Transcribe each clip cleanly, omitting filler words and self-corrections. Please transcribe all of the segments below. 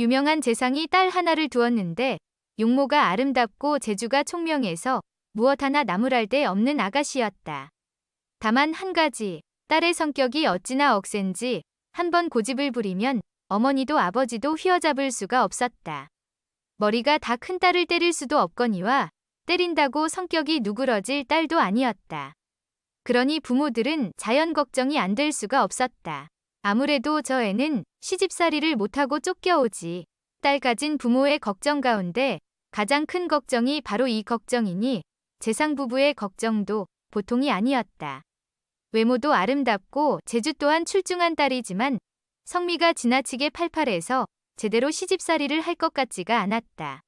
유명한 재상이 딸 하나를 두었는데 용모가 아름답고 재주가 총명해서 무엇 하나 나무랄 데 없는 아가씨였다. 다만 한 가지, 딸의 성격이 어찌나 억센지 한번 고집을 부리면 어머니도 아버지도 휘어잡을 수가 없었다. 머리가 다 큰 딸을 때릴 수도 없거니와 때린다고 성격이 누그러질 딸도 아니었다. 그러니 부모들은 자연 걱정이 안 될 수가 없었다. 아무래도 저 애는 시집살이를 못하고 쫓겨오지. 딸 가진 부모의 걱정 가운데 가장 큰 걱정이 바로 이 걱정이니 재상 부부의 걱정도 보통이 아니었다. 외모도 아름답고 재주 또한 출중한 딸이지만 성미가 지나치게 팔팔해서 제대로 시집살이를 할 것 같지가 않았다.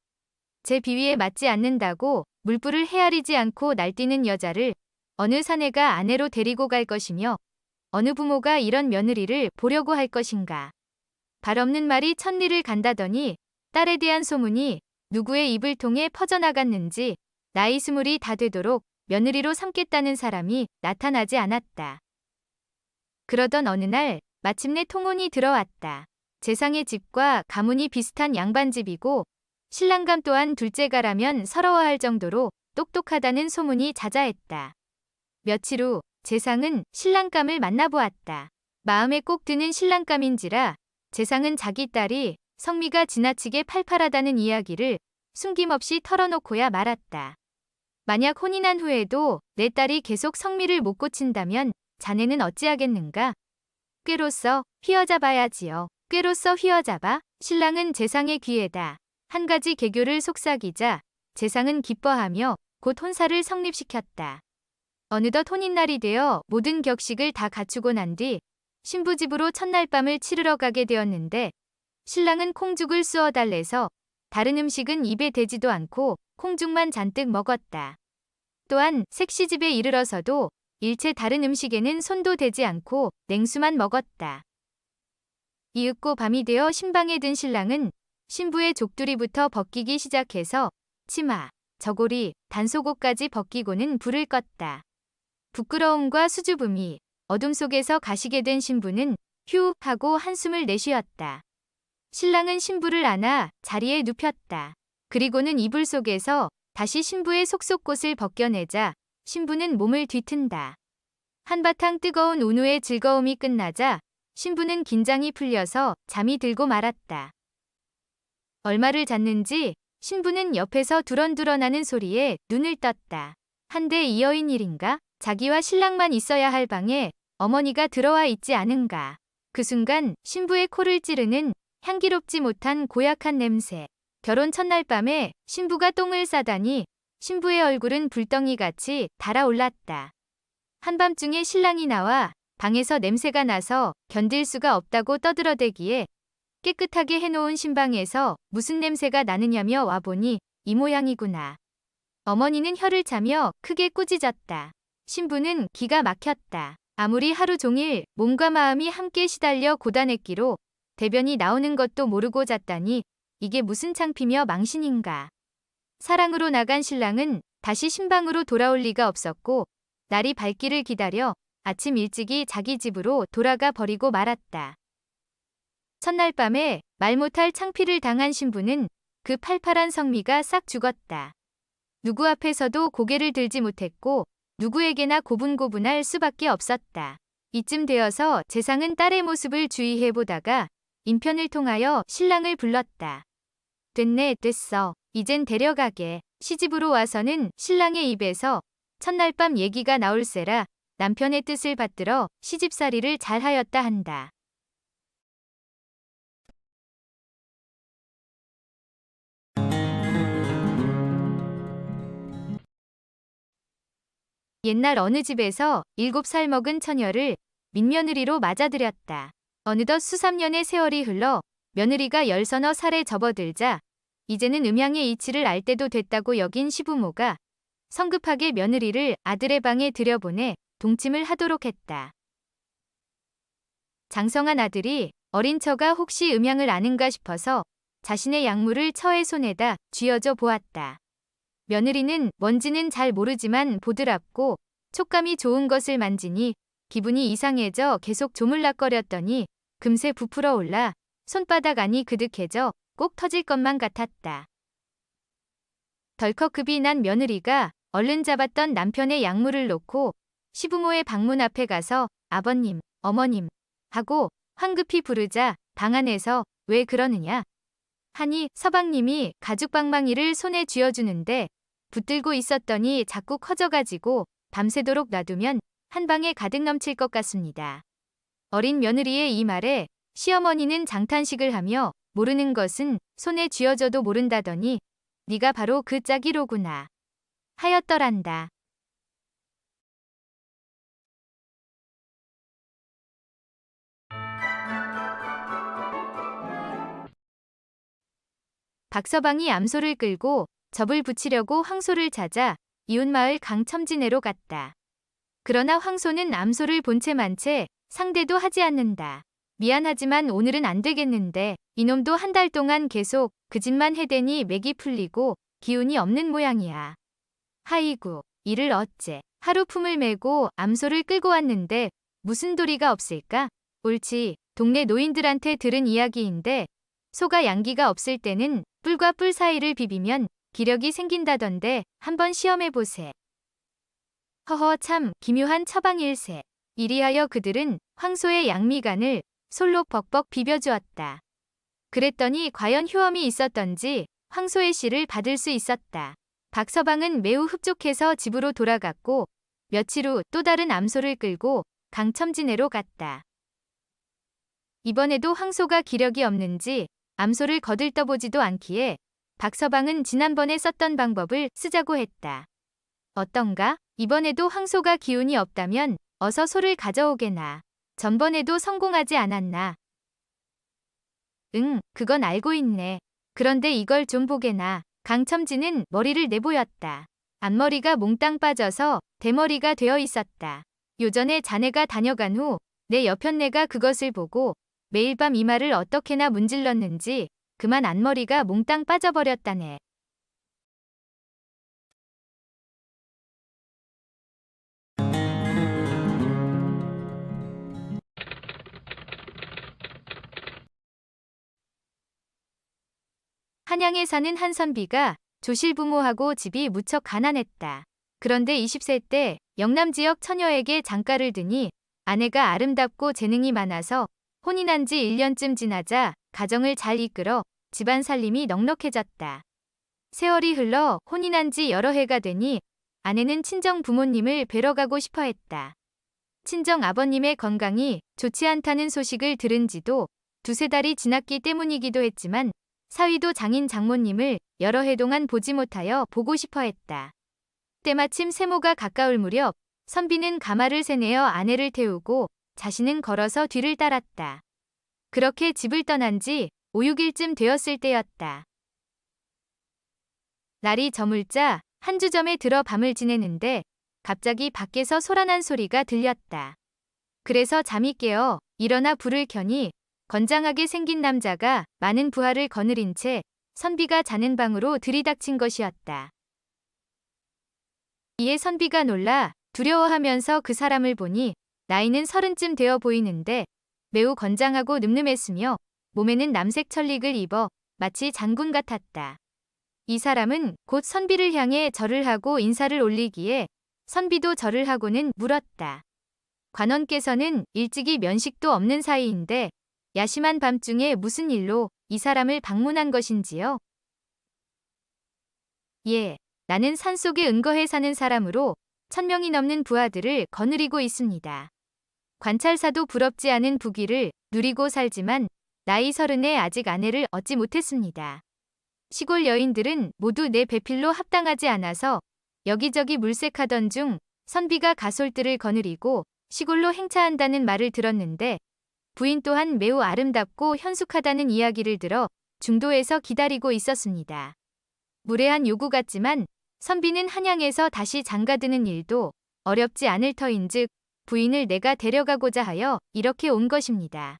제 비위에 맞지 않는다고 물불을 헤아리지 않고 날뛰는 여자를 어느 사내가 아내로 데리고 갈 것이며 어느 부모가 이런 며느리를 보려고 할 것인가. 발 없는 말이 천리를 간다더니 딸에 대한 소문이 누구의 입을 통해 퍼져나갔는지 나이 20이 다 되도록 며느리로 삼겠다는 사람이 나타나지 않았다. 그러던 어느 날 마침내 통혼이 들어왔다. 재상의 집과 가문이 비슷한 양반집이고 신랑감 또한 둘째가라면 서러워할 정도로 똑똑하다는 소문이 자자했다. 며칠 후 재상은 신랑감을 만나보았다. 마음에 꼭 드는 신랑감인지라 재상은 자기 딸이 성미가 지나치게 팔팔하다는 이야기를 숨김없이 털어놓고야 말았다. 만약 혼이 난 후에도 내 딸이 계속 성미를 못 고친다면 자네는 어찌하겠는가? 꾀로써 휘어잡아야지요. 꾀로써 휘어잡아? 신랑은 재상의 귀에다 한 가지 개교를 속삭이자 재상은 기뻐하며 곧 혼사를 성립시켰다. 어느덧 혼인날이 되어 모든 격식을 다 갖추고 난 뒤 신부 집으로 첫날 밤을 치르러 가게 되었는데 신랑은 콩죽을 쑤어 달래서 다른 음식은 입에 대지도 않고 콩죽만 잔뜩 먹었다. 또한 색시집에 이르러서도 일체 다른 음식에는 손도 대지 않고 냉수만 먹었다. 이윽고 밤이 되어 신방에 든 신랑은 신부의 족두리부터 벗기기 시작해서 치마, 저고리, 단속옷까지 벗기고는 불을 껐다. 부끄러움과 수줍음이 어둠 속에서 가시게 된 신부는 휴 하고 한숨을 내쉬었다. 신랑은 신부를 안아 자리에 눕혔다. 그리고는 이불 속에서 다시 신부의 속속꽃을 벗겨내자 신부는 몸을 뒤튼다. 한바탕 뜨거운 운후의 즐거움이 끝나자 신부는 긴장이 풀려서 잠이 들고 말았다. 얼마를 잤는지 신부는 옆에서 두런두런하는 소리에 눈을 떴다. 한데 이 여인 일인가? 자기와 신랑만 있어야 할 방에 어머니가 들어와 있지 않은가. 그 순간 신부의 코를 찌르는 향기롭지 못한 고약한 냄새. 결혼 첫날 밤에 신부가 똥을 싸다니 신부의 얼굴은 불덩이같이 달아올랐다. 한밤중에 신랑이 나와 방에서 냄새가 나서 견딜 수가 없다고 떠들어대기에 깨끗하게 해놓은 신방에서 무슨 냄새가 나느냐며 와보니 이 모양이구나. 어머니는 혀를 차며 크게 꾸짖었다. 신부는 기가 막혔다. 아무리 하루 종일 몸과 마음이 함께 시달려 고단했기로 대변이 나오는 것도 모르고 잤다니 이게 무슨 창피며 망신인가. 사랑으로 나간 신랑은 다시 신방으로 돌아올 리가 없었고 날이 밝기를 기다려 아침 일찍이 자기 집으로 돌아가 버리고 말았다. 첫날 밤에 말 못할 창피를 당한 신부는 그 팔팔한 성미가 싹 죽었다. 누구 앞에서도 고개를 들지 못했고 누구에게나 고분고분할 수밖에 없었다. 이쯤 되어서 재상은 딸의 모습을 주의해보다가 인편을 통하여 신랑을 불렀다. 됐네, 됐어. 이젠 데려가게. 시집으로 와서는 신랑의 입에서 첫날 밤 얘기가 나올세라 남편의 뜻을 받들어 시집살이를 잘하였다 한다. 옛날 어느 집에서 7살 먹은 처녀를 민며느리로 맞아들였다. 어느덧 수삼년의 세월이 흘러 며느리가 10서너 살에 접어들자 이제는 음양의 이치를 알 때도 됐다고 여긴 시부모가 성급하게 며느리를 아들의 방에 들여보내 동침을 하도록 했다. 장성한 아들이 어린 처가 혹시 음양을 아는가 싶어서 자신의 약물을 처의 손에다 쥐어줘 보았다. 며느리는 뭔지는 잘 모르지만 보드랍고 촉감이 좋은 것을 만지니 기분이 이상해져 계속 조물락거렸더니 금세 부풀어 올라 손바닥 안이 그득해져 꼭 터질 것만 같았다. 덜컥 급이 난 며느리가 얼른 잡았던 남편의 약물을 놓고 시부모의 방문 앞에 가서 아버님, 어머님 하고 황급히 부르자 방 안에서 왜 그러느냐 하니 서방님이 가죽방망이를 손에 쥐어주는데 붙들고 있었더니 자꾸 커져가지고 밤새도록 놔두면 한 방에 가득 넘칠 것 같습니다. 어린 며느리의 이 말에 시어머니는 장탄식을 하며 모르는 것은 손에 쥐어져도 모른다더니 네가 바로 그 짝이로구나 하였더란다. 박서방이 암소를 끌고 접을 붙이려고 황소를 찾아 이웃마을 강첨지내로 갔다. 그러나 황소는 암소를 본 채 만 채 상대도 하지 않는다. 미안하지만 오늘은 안 되겠는데 이놈도 한 달 동안 계속 그 짓만 해대니 맥이 풀리고 기운이 없는 모양이야. 하이구, 이를 어째. 하루 품을 메고 암소를 끌고 왔는데 무슨 도리가 없을까? 옳지, 동네 노인들한테 들은 이야기인데 소가 양기가 없을 때는 뿔과 뿔 사이를 비비면 기력이 생긴다던데 한번 시험해보세. 허허 참 기묘한 처방일세. 이리하여 그들은 황소의 양미간을 솔로 벅벅 비벼주었다. 그랬더니 과연 효험이 있었던지 황소의 씨를 받을 수 있었다. 박서방은 매우 흡족해서 집으로 돌아갔고 며칠 후 또 다른 암소를 끌고 강첨지내로 갔다. 이번에도 황소가 기력이 없는지 암소를 거들떠보지도 않기에 박서방은 지난번에 썼던 방법을 쓰자고 했다. 어떤가? 이번에도 황소가 기운이 없다면 어서 소를 가져오게나. 전번에도 성공하지 않았나? 응, 그건 알고 있네. 그런데 이걸 좀 보게나. 강첨지는 머리를 내보였다. 앞머리가 몽땅 빠져서 대머리가 되어 있었다. 요전에 자네가 다녀간 후 내 여편네가 그것을 보고 매일 밤 이마를 어떻게나 문질렀는지 그만 앞머리가 몽땅 빠져버렸다네. 한양에 사는 한선비가 조실부모하고 집이 무척 가난했다. 그런데 20세 때 영남 지역 처녀에게 장가를 드니 아내가 아름답고 재능이 많아서 혼인한 지 1년쯤 지나자 가정을 잘 이끌어 집안 살림이 넉넉해졌다. 세월이 흘러 혼인한 지 여러 해가 되니 아내는 친정 부모님을 뵈러 가고 싶어 했다. 친정 아버님의 건강이 좋지 않다는 소식을 들은 지도 두세 달이 지났기 때문이기도 했지만 사위도 장인 장모님을 여러 해 동안 보지 못하여 보고 싶어 했다. 때마침 세모가 가까울 무렵 선비는 가마를 새내어 아내를 태우고 자신은 걸어서 뒤를 따랐다. 그렇게 집을 떠난 지 5, 6일쯤 되었을 때였다. 날이 저물자 한 주점에 들어 밤을 지내는데 갑자기 밖에서 소란한 소리가 들렸다. 그래서 잠이 깨어 일어나 불을 켜니 건장하게 생긴 남자가 많은 부하를 거느린 채 선비가 자는 방으로 들이닥친 것이었다. 이에 선비가 놀라 두려워하면서 그 사람을 보니 나이는 30쯤 되어 보이는데 매우 건장하고 늠름했으며 몸에는 남색 천릭을 입어 마치 장군 같았다. 이 사람은 곧 선비를 향해 절을 하고 인사를 올리기에 선비도 절을 하고는 물었다. 관원께서는 일찍이 면식도 없는 사이인데 야심한 밤중에 무슨 일로 이 사람을 방문한 것인지요? 예, 나는 산속에 은거해 사는 사람으로 1000명이 넘는 부하들을 거느리고 있습니다. 관찰사도 부럽지 않은 부귀를 누리고 살지만 나이 30에 아직 아내를 얻지 못했습니다. 시골 여인들은 모두 내 배필로 합당하지 않아서 여기저기 물색하던 중 선비가 가솔들을 거느리고 시골로 행차한다는 말을 들었는데 부인 또한 매우 아름답고 현숙하다는 이야기를 들어 중도에서 기다리고 있었습니다. 무례한 요구 같지만 선비는 한양에서 다시 장가드는 일도 어렵지 않을 터인즉 부인을 내가 데려가고자 하여 이렇게 온 것입니다.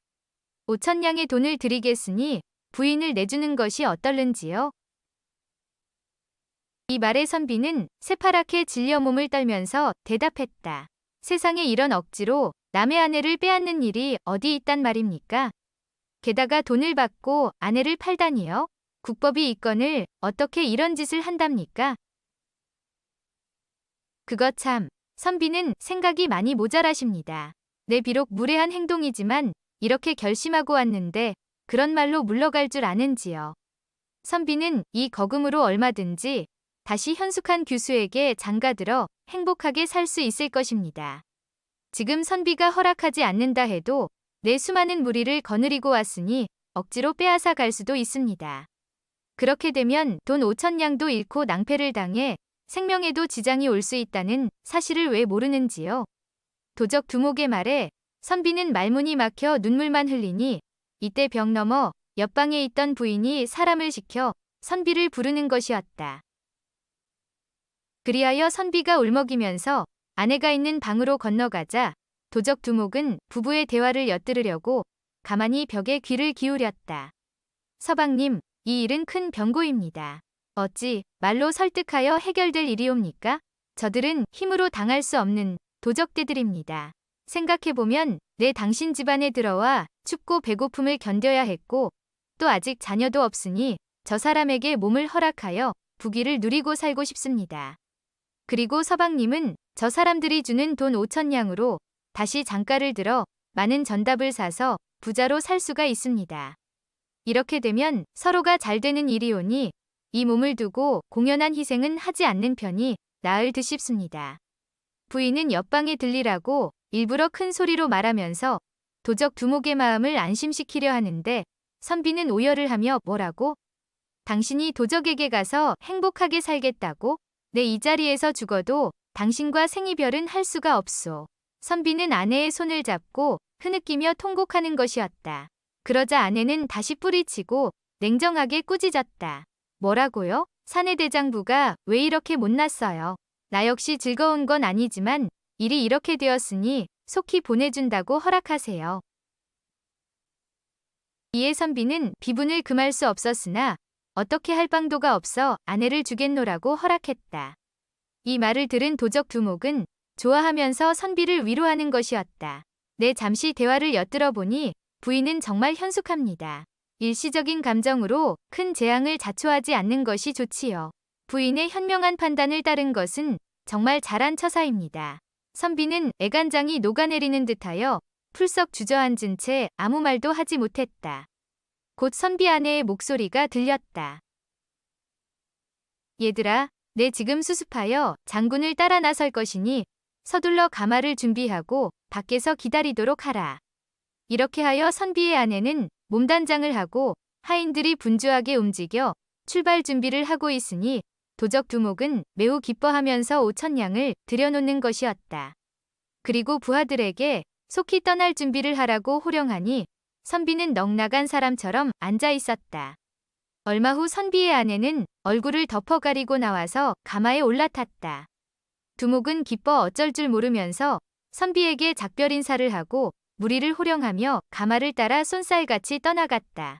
5,000냥의 돈을 드리겠으니 부인을 내주는 것이 어떨는지요? 이 말에 선비는 새파랗게 질려 몸을 떨면서 대답했다. 세상에 이런 억지로 남의 아내를 빼앗는 일이 어디 있단 말입니까? 게다가 돈을 받고 아내를 팔다니요? 국법이 있건을 어떻게 이런 짓을 한답니까? 그거 참, 선비는 생각이 많이 모자라십니다. 네, 비록 무례한 행동이지만 이렇게 결심하고 왔는데 그런 말로 물러갈 줄 아는지요. 선비는 이 거금으로 얼마든지 다시 현숙한 교수에게 장가들어 행복하게 살 수 있을 것입니다. 지금 선비가 허락하지 않는다 해도 내 수많은 무리를 거느리고 왔으니 억지로 빼앗아 갈 수도 있습니다. 그렇게 되면 돈 5천냥도 잃고 낭패를 당해 생명에도 지장이 올 수 있다는 사실을 왜 모르는지요. 도적 두목의 말에 선비는 말문이 막혀 눈물만 흘리니 이때 벽 너머 옆방에 있던 부인이 사람을 시켜 선비를 부르는 것이었다. 그리하여 선비가 울먹이면서 아내가 있는 방으로 건너가자 도적 두목은 부부의 대화를 엿들으려고 가만히 벽에 귀를 기울였다. 서방님, 이 일은 큰 병고입니다. 어찌 말로 설득하여 해결될 일이옵니까? 저들은 힘으로 당할 수 없는 도적대들입니다. 생각해보면 내 당신 집안에 들어와 춥고 배고픔을 견뎌야 했고 또 아직 자녀도 없으니 저 사람에게 몸을 허락하여 부귀를 누리고 살고 싶습니다. 그리고 서방님은 저 사람들이 주는 돈 5천냥으로 다시 장가를 들어 많은 전답을 사서 부자로 살 수가 있습니다. 이렇게 되면 서로가 잘 되는 일이오니 이 몸을 두고 공연한 희생은 하지 않는 편이 나을 듯 싶습니다. 부인은 옆방에 들리라고 일부러 큰 소리로 말하면서 도적 두목의 마음을 안심시키려 하는데 선비는 오열을 하며 뭐라고? 당신이 도적에게 가서 행복하게 살겠다고? 내 이 자리에서 죽어도 당신과 생이별은 할 수가 없소. 선비는 아내의 손을 잡고 흐느끼며 통곡하는 것이었다. 그러자 아내는 다시 뿌리치고 냉정하게 꾸짖었다. 뭐라고요? 사내 대장부가 왜 이렇게 못났어요? 나 역시 즐거운 건 아니지만 일이 이렇게 되었으니 속히 보내준다고 허락하세요. 이에 선비는 비분을 금할 수 없었으나 어떻게 할 방도가 없어 아내를 주겠노라고 허락했다. 이 말을 들은 도적 두목은 좋아하면서 선비를 위로하는 것이었다. 내 잠시 대화를 엿들어 보니 부인은 정말 현숙합니다. 일시적인 감정으로 큰 재앙을 자초하지 않는 것이 좋지요. 부인의 현명한 판단을 따른 것은 정말 잘한 처사입니다. 선비는 애간장이 녹아내리는 듯하여 풀썩 주저앉은 채 아무 말도 하지 못했다. 곧 선비 아내의 목소리가 들렸다. 얘들아, 내 지금 수습하여 장군을 따라 나설 것이니 서둘러 가마를 준비하고 밖에서 기다리도록 하라. 이렇게 하여 선비의 아내는 몸단장을 하고 하인들이 분주하게 움직여 출발 준비를 하고 있으니 도적 두목은 매우 기뻐하면서 5천냥을 들여놓는 것이었다. 그리고 부하들에게 속히 떠날 준비를 하라고 호령하니 선비는 넋나간 사람처럼 앉아 있었다. 얼마 후 선비의 아내는 얼굴을 덮어가리고 나와서 가마에 올라탔다. 두목은 기뻐 어쩔 줄 모르면서 선비에게 작별 인사를 하고 무리를 호령하며 가마를 따라 쏜살같이 떠나갔다.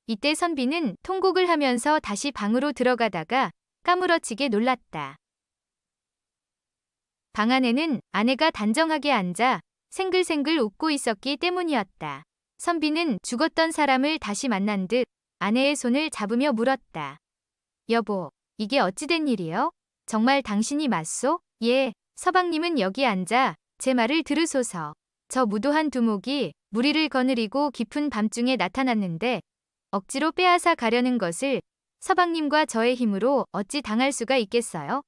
이때 선비는 통곡을 하면서 다시 방으로 들어가다가 까무러치게 놀랐다. 방 안에는 아내가 단정하게 앉아 생글생글 웃고 있었기 때문이었다. 선비는 죽었던 사람을 다시 만난 듯 아내의 손을 잡으며 물었다. 여보, 이게 어찌된 일이요? 정말 당신이 맞소? 예, 서방님은 여기 앉아 제 말을 들으소서. 저 무도한 두목이 무리를 거느리고 깊은 밤중에 나타났는데 억지로 빼앗아 가려는 것을 서방님과 저의 힘으로 어찌 당할 수가 있겠어요?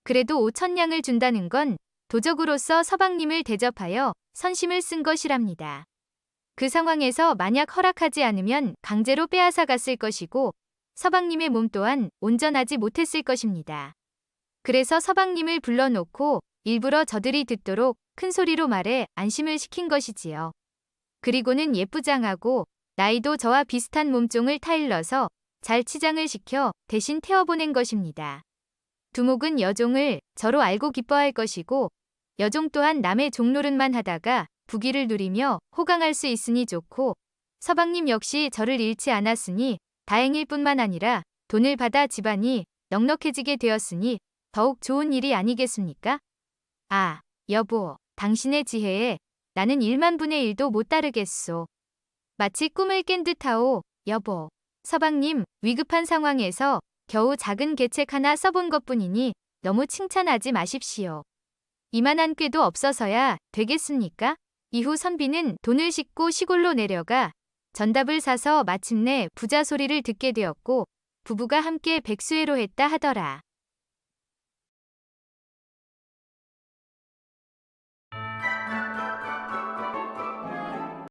그래도 5천냥을 준다는 건 도적으로서 서방님을 대접하여 선심을 쓴 것이랍니다. 그 상황에서 만약 허락하지 않으면 강제로 빼앗아 갔을 것이고 서방님의 몸 또한 온전하지 못했을 것입니다. 그래서 서방님을 불러놓고 일부러 저들이 듣도록 큰 소리로 말해 안심을 시킨 것이지요. 그리고는 예쁘장하고 나이도 저와 비슷한 몸종을 타일러서 잘 치장을 시켜 대신 태워보낸 것입니다. 두목은 여종을 저로 알고 기뻐할 것이고 여종 또한 남의 종노릇만 하다가 부귀를 누리며 호강할 수 있으니 좋고 서방님 역시 저를 잃지 않았으니 다행일 뿐만 아니라 돈을 받아 집안이 넉넉해지게 되었으니 더욱 좋은 일이 아니겠습니까? 아, 여보, 당신의 지혜에 나는 1만 분의 1도 못 따르겠소. 마치 꿈을 깬 듯하오, 여보. 서방님, 위급한 상황에서 겨우 작은 계책 하나 써본 것뿐이니 너무 칭찬하지 마십시오. 이만한 꾀도 없어서야 되겠습니까? 이후 선비는 돈을 싣고 시골로 내려가 전답을 사서 마침내 부자 소리를 듣게 되었고 부부가 함께 백수회로 했다 하더라.